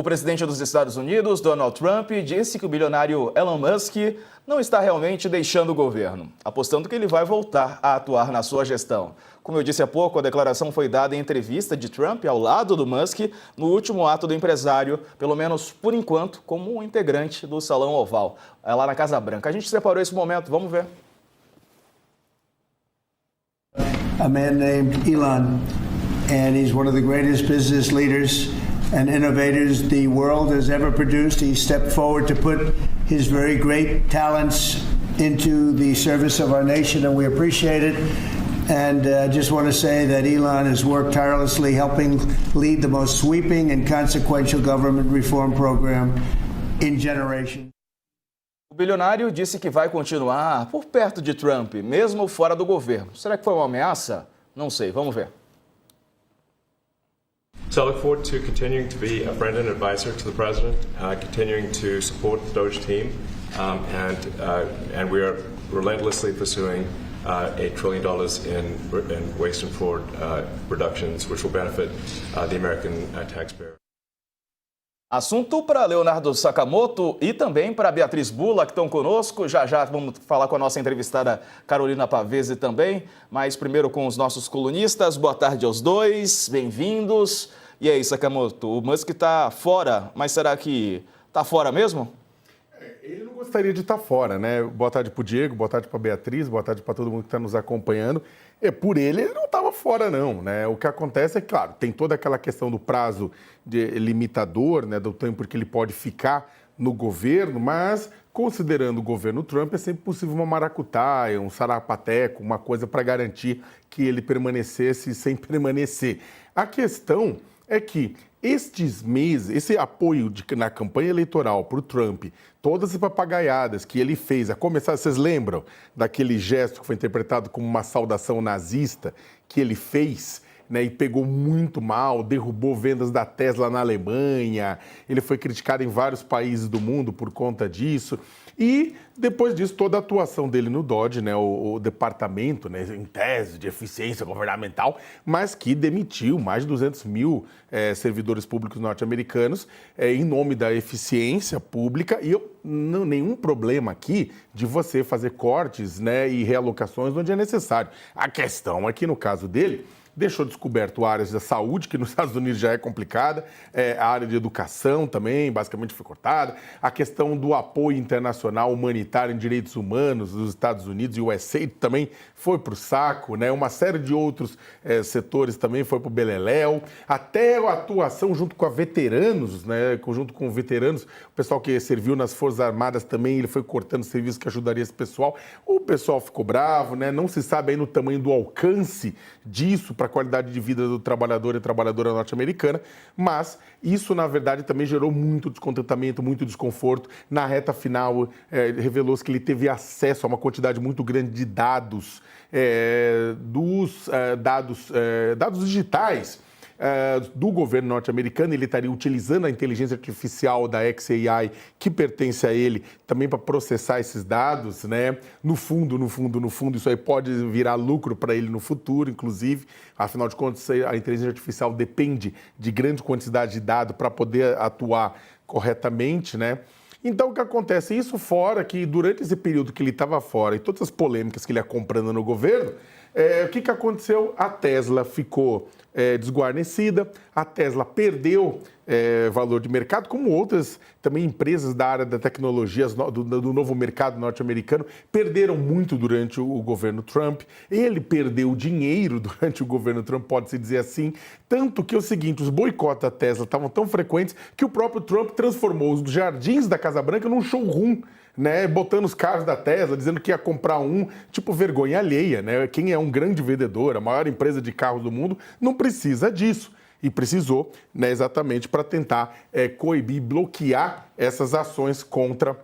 O presidente dos Estados Unidos, Donald Trump, disse que o bilionário Elon Musk não está realmente deixando o governo, apostando que ele vai voltar a atuar na sua gestão. Como eu disse há pouco, a declaração foi dada em entrevista de Trump ao lado do Musk no último ato do empresário, pelo menos por enquanto, como um integrante do Salão Oval, lá na Casa Branca. A gente separou esse momento, vamos ver. A man named Elon, and he's one of the greatest business leaders and innovators the world has ever produced. He stepped forward to put his very great talents into the service of our nation, and we appreciate it. And I just want to say that Elon has worked tirelessly helping lead the most sweeping and consequential government reform program in generations. O bilionário disse que vai continuar por perto de Trump, mesmo fora do governo. Será que foi uma ameaça? Não sei, vamos ver. So I look forward to continuing to be a friend and advisor to the president, continuing to support the Doge team, and we are relentlessly pursuing $8 trillion in waste and fraud reductions, which will benefit the American taxpayer. Assunto para Leonardo Sakamoto e também para Beatriz Bula, que estão conosco. Já vamos falar com a nossa entrevistada Carolina Pavese também, mas primeiro com os nossos colunistas. Boa tarde aos dois, bem-vindos. E aí, Sakamoto, o Musk está fora, mas será que está fora mesmo? Ele não gostaria de estar fora, né? Boa tarde para o Diego, boa tarde para a Beatriz, boa tarde para todo mundo que está nos acompanhando. Por ele não estava fora, não, né? O que acontece é, claro, tem toda aquela questão do prazo limitador, né? Do tempo que ele pode ficar no governo, mas considerando o governo Trump, é sempre possível uma maracutaia, um sarapateco, uma coisa para garantir que ele permanecesse sem permanecer. A questão é que estes meses, esse apoio na campanha eleitoral para o Trump, todas as papagaiadas que ele fez, a começar, vocês lembram daquele gesto que foi interpretado como uma saudação nazista que ele fez, né, e pegou muito mal, derrubou vendas da Tesla na Alemanha, ele foi criticado em vários países do mundo por conta disso. E, depois disso, toda a atuação dele no DOGE, né, o departamento, né, em tese de eficiência governamental, mas que demitiu mais de 200 mil servidores públicos norte-americanos em nome da eficiência pública. E nenhum problema aqui de você fazer cortes, né, e realocações onde é necessário. A questão é que, no caso dele, deixou descoberto áreas da saúde, que nos Estados Unidos já é complicada, a área de educação também, basicamente foi cortada, a questão do apoio internacional humanitário em direitos humanos dos Estados Unidos e o USA também foi para o saco, né? Uma série de outros setores também foi para o beleléu, até a atuação junto com veteranos, né? Junto com veteranos, o pessoal que serviu nas Forças Armadas também, ele foi cortando serviços que ajudaria esse pessoal. O pessoal ficou bravo, né? Não se sabe ainda o tamanho do alcance disso para a qualidade de vida do trabalhador e trabalhadora norte-americana, mas isso, na verdade, também gerou muito descontentamento, muito desconforto. Na reta final, revelou-se que ele teve acesso a uma quantidade muito grande de dados, dados digitais do governo norte-americano. Ele estaria utilizando a inteligência artificial da xAI, que pertence a ele, também para processar esses dados, né? No fundo, isso aí pode virar lucro para ele no futuro, inclusive. Afinal de contas, a inteligência artificial depende de grande quantidade de dados para poder atuar corretamente, né? Então, o que acontece? Isso fora que, durante esse período que ele estava fora e todas as polêmicas que ele ia comprando no governo, o que aconteceu? A Tesla ficou desguarnecida, a Tesla perdeu valor de mercado, como outras também empresas da área da tecnologia, do novo mercado norte-americano, perderam muito durante o governo Trump. Ele perdeu dinheiro durante o governo Trump, pode-se dizer assim, tanto que é o seguinte, os boicotes da Tesla estavam tão frequentes que o próprio Trump transformou os jardins da Casa Branca num showroom, né, botando os carros da Tesla, dizendo que ia comprar um, tipo vergonha alheia, né? Quem é um grande vendedor, a maior empresa de carros do mundo, não precisa disso. E precisou, né, exatamente para tentar coibir, bloquear essas ações contra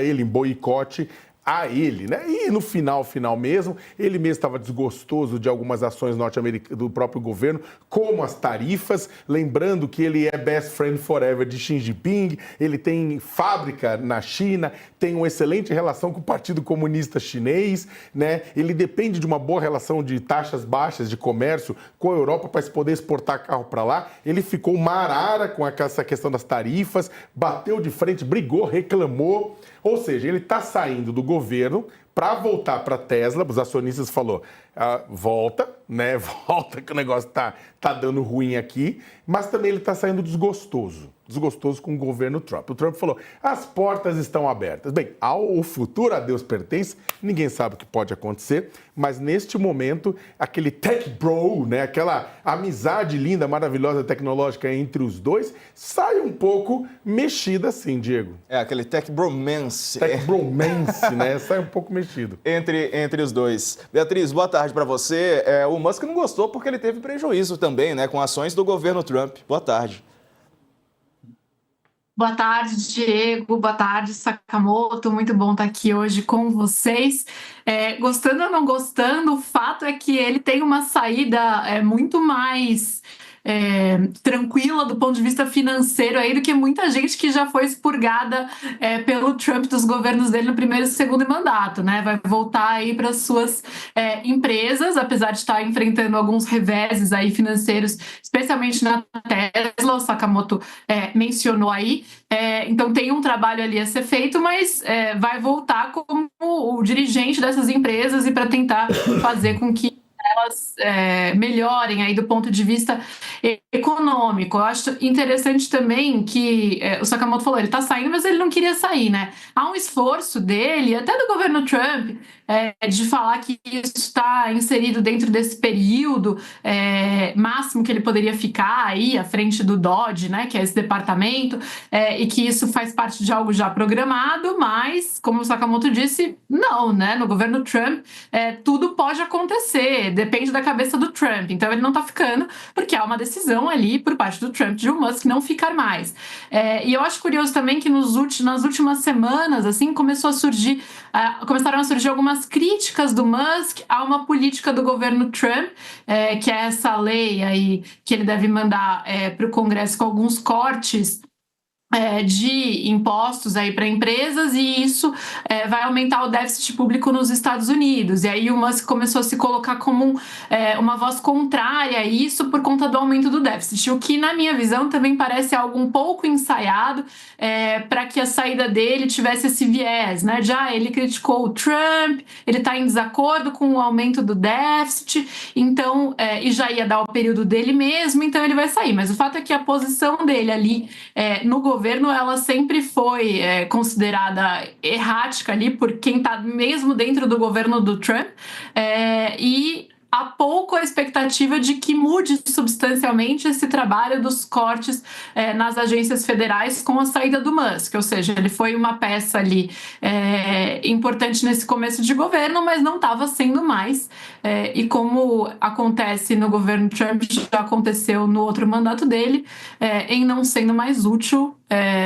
ele, em boicote a ele, né? E no final mesmo, ele mesmo estava desgostoso de algumas ações norte-americanas do próprio governo, como as tarifas, lembrando que ele é best friend forever de Xi Jinping, ele tem fábrica na China, tem uma excelente relação com o Partido Comunista Chinês, né? Ele depende de uma boa relação de taxas baixas de comércio com a Europa para poder exportar carro para lá. Ele ficou uma arara com essa questão das tarifas, bateu de frente, brigou, reclamou. Ou seja, ele está saindo do governo para voltar para a Tesla. Os acionistas falaram, volta, né? Volta que o negócio tá dando ruim aqui. Mas também ele está saindo desgostoso com o governo Trump. O Trump falou, as portas estão abertas. Bem, o futuro a Deus pertence, ninguém sabe o que pode acontecer, mas neste momento, aquele tech bro, né? Aquela amizade linda, maravilhosa, tecnológica entre os dois, sai um pouco mexida assim, Diego. É, aquele tech bromance. Tech bromance, né? Sai um pouco mexido. Entre os dois. Beatriz, boa tarde para você. O Musk não gostou porque ele teve prejuízo também, né? Com ações do governo Trump. Boa tarde. Boa tarde, Diego. Boa tarde, Sakamoto. Muito bom estar aqui hoje com vocês. Gostando ou não gostando, o fato é que ele tem uma saída muito mais tranquila do ponto de vista financeiro aí do que muita gente que já foi expurgada pelo Trump dos governos dele no primeiro e segundo mandato, né? Vai voltar aí para as suas empresas, apesar de estar enfrentando alguns reveses aí financeiros, especialmente na Tesla, o Sakamoto mencionou aí. Então tem um trabalho ali a ser feito, mas vai voltar como o dirigente dessas empresas e para tentar fazer com que elas melhorem aí do ponto de vista econômico. Eu acho interessante também que o Sakamoto falou, ele está saindo, mas ele não queria sair, né? Há um esforço dele, até do governo Trump, de falar que isso está inserido dentro desse período máximo que ele poderia ficar aí à frente do DOGE, né, que é esse departamento, e que isso faz parte de algo já programado, mas, como o Sakamoto disse, não, né? No governo Trump, tudo pode acontecer, depende da cabeça do Trump. Então ele não está ficando, porque há uma decisão ali por parte do Trump de o Musk não ficar mais. E eu acho curioso também que nas últimas semanas, assim, começaram a surgir algumas críticas do Musk a uma política do governo Trump, que é essa lei aí que ele deve mandar para o Congresso com alguns cortes de impostos aí para empresas, e isso vai aumentar o déficit público nos Estados Unidos. E aí o Musk começou a se colocar como uma voz contrária a isso por conta do aumento do déficit, o que na minha visão também parece algo um pouco ensaiado para que a saída dele tivesse esse viés, né? Já ele criticou o Trump, ele está em desacordo com o aumento do déficit, então e já ia dar o período dele mesmo, então ele vai sair. Mas o fato é que a posição dele ali no governo, ela sempre foi considerada errática ali por quem está mesmo dentro do governo do Trump, e há pouco a expectativa de que mude substancialmente esse trabalho dos cortes nas agências federais com a saída do Musk, ou seja, ele foi uma peça ali importante nesse começo de governo, mas não estava sendo mais, e como acontece no governo Trump, já aconteceu no outro mandato dele, em não sendo mais útil,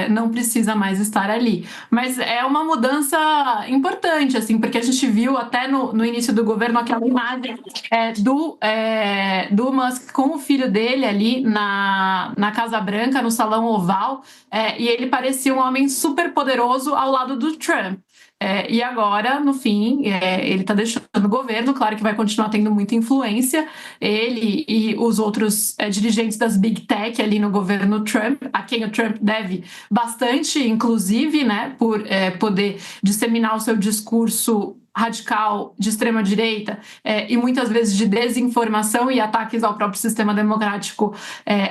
não precisa mais estar ali. Mas é uma mudança importante, assim, porque a gente viu até no início do governo aquela imagem do Musk com o filho dele ali na Casa Branca, no Salão Oval, e ele parecia um homem super poderoso ao lado do Trump. E agora, no fim, ele está deixando o governo, claro que vai continuar tendo muita influência, ele e os outros dirigentes das Big Tech ali no governo Trump, a quem o Trump deve bastante, inclusive, né, por poder disseminar o seu discurso radical de extrema-direita e muitas vezes de desinformação e ataques ao próprio sistema democrático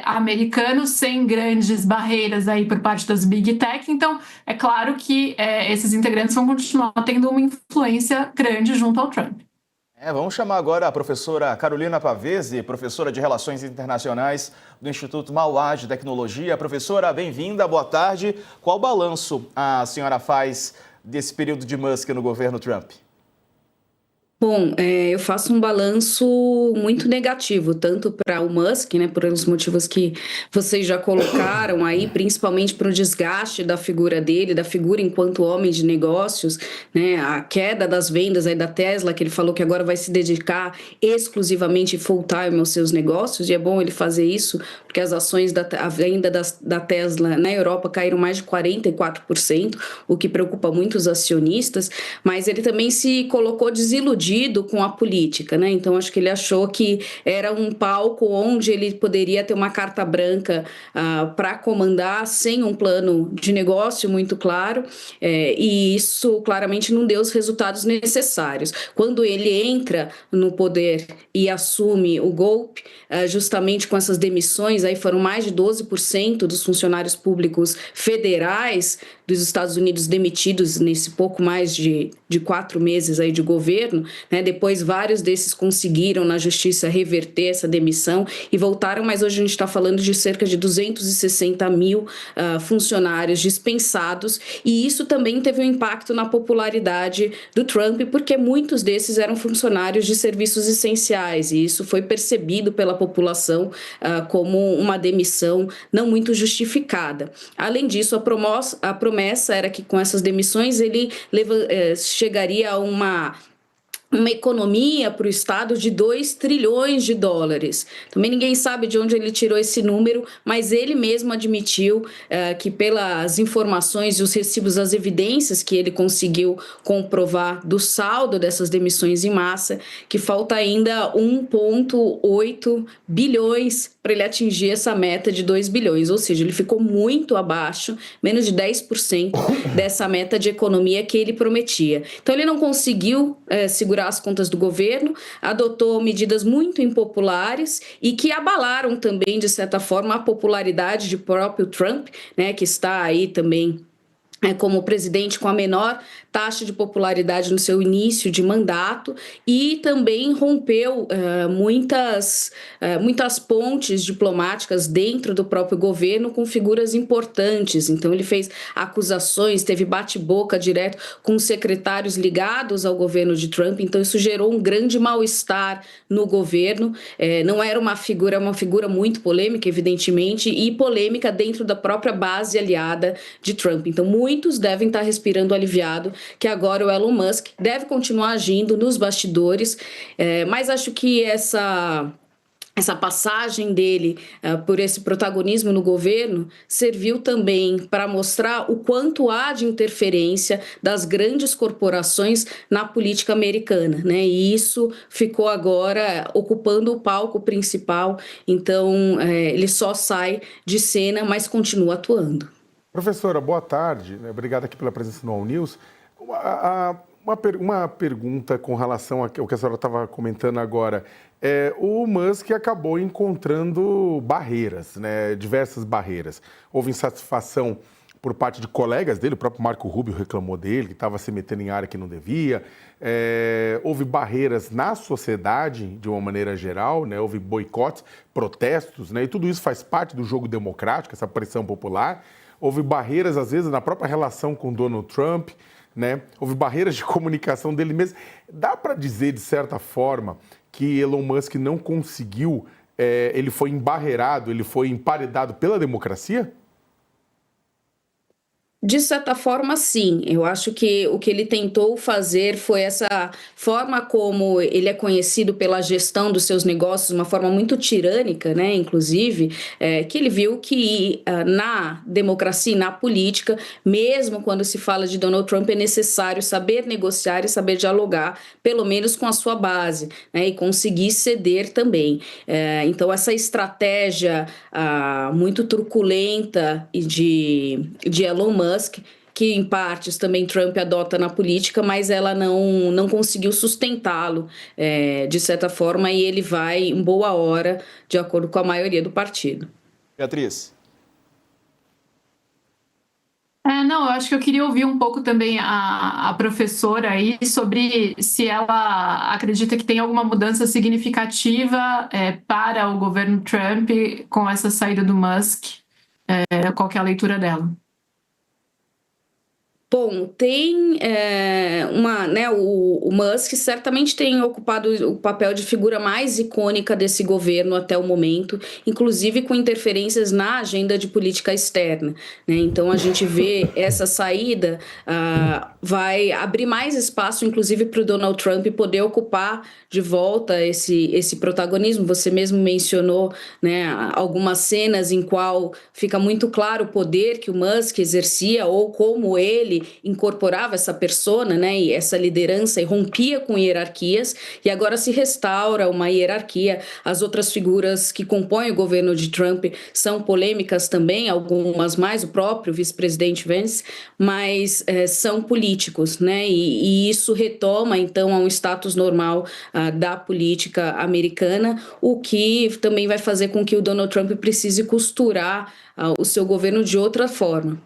americano, sem grandes barreiras aí por parte das Big Tech. Então, é claro que esses integrantes vão continuar tendo uma influência grande junto ao Trump. Vamos chamar agora a professora Carolina Pavese, professora de Relações Internacionais do Instituto Mauá de Tecnologia. Professora, bem-vinda, boa tarde. Qual balanço a senhora faz desse período de Musk no governo Trump? Bom, eu faço um balanço muito negativo, tanto para o Musk, né, por os motivos que vocês já colocaram aí, principalmente para o desgaste da figura dele, da figura enquanto homem de negócios, né, a queda das vendas aí da Tesla, que ele falou que agora vai se dedicar exclusivamente full-time aos seus negócios, e é bom ele fazer isso, porque as ações a venda da Tesla na Europa caíram mais de 44%, o que preocupa muito os acionistas, mas ele também se colocou desiludido com a política, né? Então acho que ele achou que era um palco onde ele poderia ter uma carta branca para comandar sem um plano de negócio muito claro, e isso claramente não deu os resultados necessários. Quando ele entra no poder e assume o golpe, justamente com essas demissões, aí foram mais de 12% dos funcionários públicos federais dos Estados Unidos demitidos nesse pouco mais de 4 meses aí de governo, né? Depois vários desses conseguiram na justiça reverter essa demissão e voltaram, mas hoje a gente está falando de cerca de 260 mil funcionários dispensados, e isso também teve um impacto na popularidade do Trump, porque muitos desses eram funcionários de serviços essenciais, e isso foi percebido pela população como uma demissão não muito justificada. Além disso, a promessa era que com essas demissões ele chegaria a uma economia para o Estado de 2 trilhões de dólares. Também ninguém sabe de onde ele tirou esse número, mas ele mesmo admitiu que pelas informações e os recibos, as evidências que ele conseguiu comprovar do saldo dessas demissões em massa, que falta ainda 1,8 bilhões para ele atingir essa meta de 2 bilhões, ou seja, ele ficou muito abaixo, menos de 10% dessa meta de economia que ele prometia. Então ele não conseguiu segurar as contas do governo, adotou medidas muito impopulares e que abalaram também, de certa forma, a popularidade de próprio Trump, né, que está aí também como presidente com a menor taxa de popularidade no seu início de mandato, e também rompeu muitas pontes diplomáticas dentro do próprio governo com figuras importantes. Então ele fez acusações, teve bate-boca direto com secretários ligados ao governo de Trump, então isso gerou um grande mal-estar no governo. Não era uma figura muito polêmica, evidentemente, e polêmica dentro da própria base aliada de Trump. Então muitos devem estar respirando aliviado que agora o Elon Musk deve continuar agindo nos bastidores, mas acho que essa passagem dele por esse protagonismo no governo serviu também para mostrar o quanto há de interferência das grandes corporações na política americana, né? E isso ficou agora ocupando o palco principal, então ele só sai de cena, mas continua atuando. Professora, boa tarde. Obrigado aqui pela presença no All News. Uma pergunta com relação ao que a senhora estava comentando agora. O Musk acabou encontrando barreiras, né? Diversas barreiras. Houve insatisfação por parte de colegas dele, o próprio Marco Rubio reclamou dele, que estava se metendo em área que não devia. Houve barreiras na sociedade, de uma maneira geral, né? Houve boicotes, protestos, né? E tudo isso faz parte do jogo democrático, essa pressão popular. Houve barreiras, às vezes, na própria relação com Donald Trump, né? Houve barreiras de comunicação dele mesmo. Dá para dizer, de certa forma, que Elon Musk não conseguiu, ele foi embarreirado, ele foi emparedado pela democracia? De certa forma, sim. Eu acho que o que ele tentou fazer foi essa forma como ele é conhecido pela gestão dos seus negócios, uma forma muito tirânica, né? Inclusive, que ele viu que na democracia e na política, mesmo quando se fala de Donald Trump, é necessário saber negociar e saber dialogar, pelo menos com a sua base, né? E conseguir ceder também. Então, essa estratégia muito truculenta de Elon Musk, que em partes também Trump adota na política, mas ela não conseguiu sustentá-lo de certa forma, e ele vai em boa hora, de acordo com a maioria do partido. Beatriz. Não, eu acho que eu queria ouvir um pouco também a professora aí sobre se ela acredita que tem alguma mudança significativa para o governo Trump com essa saída do Musk. Qual que é a leitura dela? Bom, tem o Musk certamente tem ocupado o papel de figura mais icônica desse governo até o momento, inclusive com interferências na agenda de política externa, né? Então a gente vê essa saída vai abrir mais espaço, inclusive, para o Donald Trump poder ocupar de volta esse protagonismo. Você mesmo mencionou, né, algumas cenas em qual fica muito claro o poder que o Musk exercia ou como ele incorporava essa persona, né, e essa liderança e rompia com hierarquias, e agora se restaura uma hierarquia. As outras figuras que compõem o governo de Trump são polêmicas também, algumas mais, o próprio vice-presidente Vance, mas são políticos, né, e isso retoma então a um status normal da política americana, o que também vai fazer com que o Donald Trump precise costurar o seu governo de outra forma.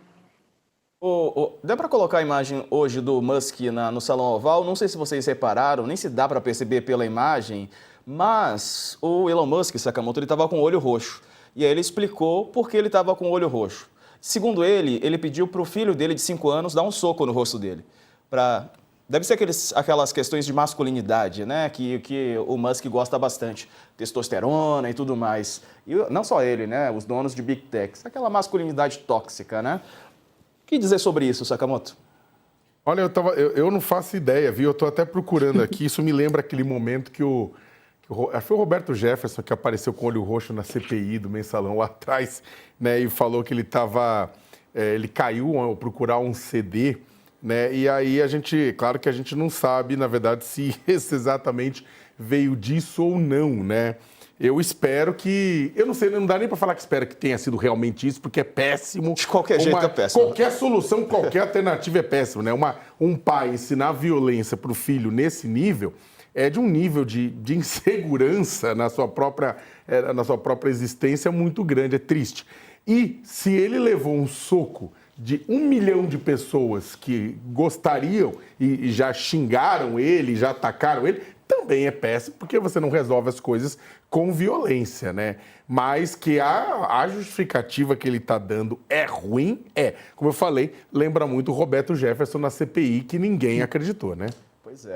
Dá para colocar a imagem hoje do Musk no Salão Oval? Não sei se vocês repararam, nem se dá para perceber pela imagem, mas o Elon Musk, Sakamoto, ele estava com o olho roxo. E aí ele explicou por que ele estava com o olho roxo. Segundo ele pediu para o filho dele de 5 anos dar um soco no rosto dele. Deve ser aquelas questões de masculinidade, né? Que o Musk gosta bastante. Testosterona e tudo mais. E não só ele, né? Os donos de Big Techs. Aquela masculinidade tóxica, né? O que dizer sobre isso, Sakamoto? Olha, eu não faço ideia, viu? Eu estou até procurando aqui. Isso me lembra aquele momento que foi o Roberto Jefferson que apareceu com o olho roxo na CPI do Mensalão lá atrás, né? E falou que ele caiu ao procurar um CD, né? E aí claro que a gente não sabe, na verdade, se esse exatamente veio disso ou não, né? Eu espero que... Eu não sei, não dá nem para falar que espero que tenha sido realmente isso, porque é péssimo. De qualquer jeito é péssimo. Qualquer solução, qualquer alternativa é péssimo, né? Um pai ensinar violência para o filho nesse nível é de um nível de insegurança na sua própria existência muito grande, é triste. E se ele levou um soco de 1 milhão de pessoas que gostariam e já xingaram ele, já atacaram ele, também é péssimo, porque você não resolve as coisas com violência, né? Mas que a justificativa que ele está dando é ruim, Como eu falei, lembra muito o Roberto Jefferson na CPI, que ninguém acreditou, né? Pois é.